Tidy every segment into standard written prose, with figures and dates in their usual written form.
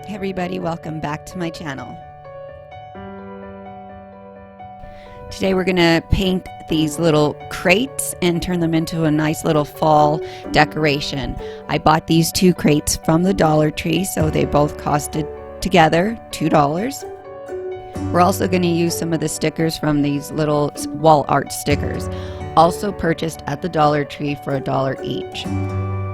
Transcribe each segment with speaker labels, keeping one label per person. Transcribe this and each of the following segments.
Speaker 1: Hey everybody, welcome back to my channel. Today we're going to paint these little crates and turn them into a nice little fall decoration. I bought these two crates from the Dollar Tree, so they both costed together $2. We're also going to use some of the stickers from these little wall art stickers, also purchased at the Dollar Tree for $1 each.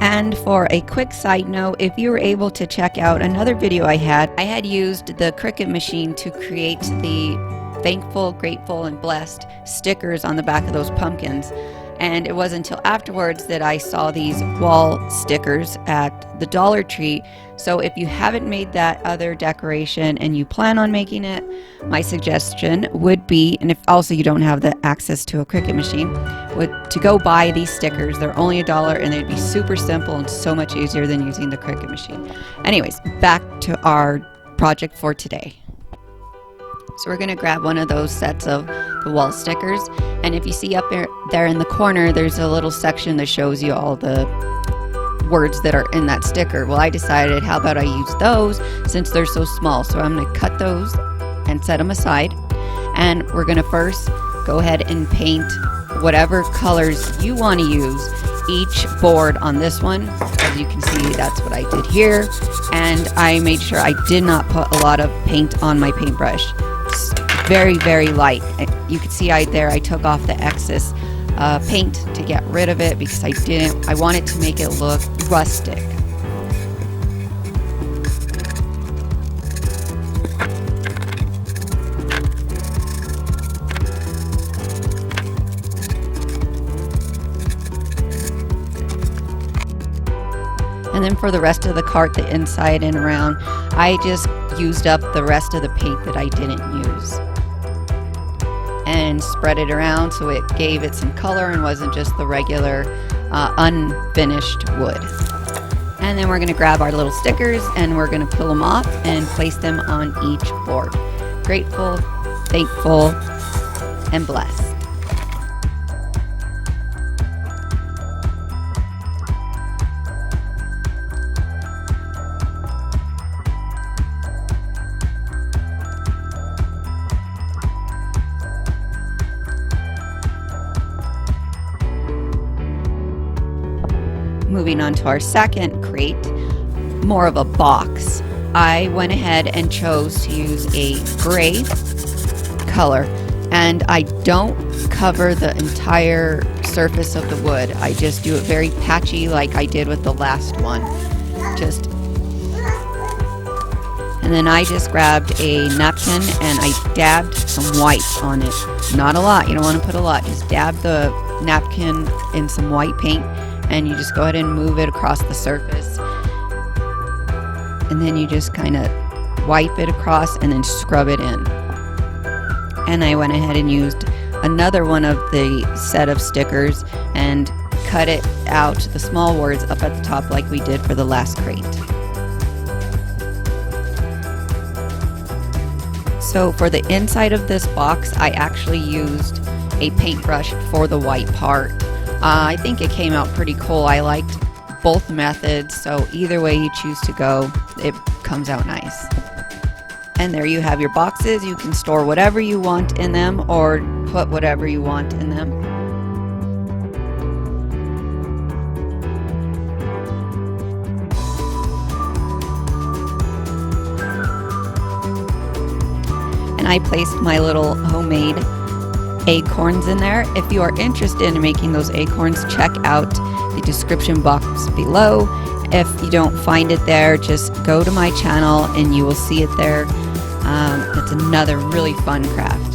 Speaker 1: And for a quick side note, if you were able to check out another video I had used the Cricut machine to create the thankful, grateful, and blessed stickers on the back of those pumpkins. And it wasn't until afterwards that I saw these wall stickers at the Dollar Tree. So if you haven't made that other decoration and you plan on making it, my suggestion would be, and if also you don't have the access to a Cricut machine, would to go buy these stickers. They're only $1 and they'd be super simple and so much easier than using the Cricut machine. Anyways, back to our project for today. So we're going to grab one of those sets of the wall stickers, and if you see up there in the corner, there's a little section that shows you all the words that are in that sticker. Well, I decided, how about I use those since they're so small? So I'm going to cut those and set them aside, and we're going to first go ahead and paint whatever colors you want to use each board on this one. As you can see, that's what I did here, and I made sure I did not put a lot of paint on my paintbrush. Very, very light. You can see I took off the excess paint to get rid of it because I wanted to make it look rustic. And then for the rest of the cart, the inside and around, I just used up the rest of the paint that I didn't use and spread it around so it gave it some color and wasn't just the regular unfinished wood. And then we're going to grab our little stickers and we're going to peel them off and place them on each board. Grateful, thankful, and blessed. Moving on to our second crate, more of a box. I went ahead and chose to use a gray color, and I don't cover the entire surface of the wood. I just do it very patchy like I did with the last one. And then I just grabbed a napkin and I dabbed some white on it. Not a lot, you don't want to put a lot. Just dab the napkin in some white paint, and you just go ahead and move it across the surface. And then you just kind of wipe it across and then scrub it in. And I went ahead and used another one of the set of stickers and cut it out, the small words up at the top like we did for the last crate. So for the inside of this box, I actually used a paintbrush for the white part. I think it came out pretty cool. I liked both methods, so either way you choose to go, it comes out nice. And there you have your boxes. You can store whatever you want in them or put whatever you want in them. And I placed my little homemade acorns in there. If you are interested in making those acorns, check out the description box below. If you don't find it there, just go to my channel and you will see it there. It's another really fun craft.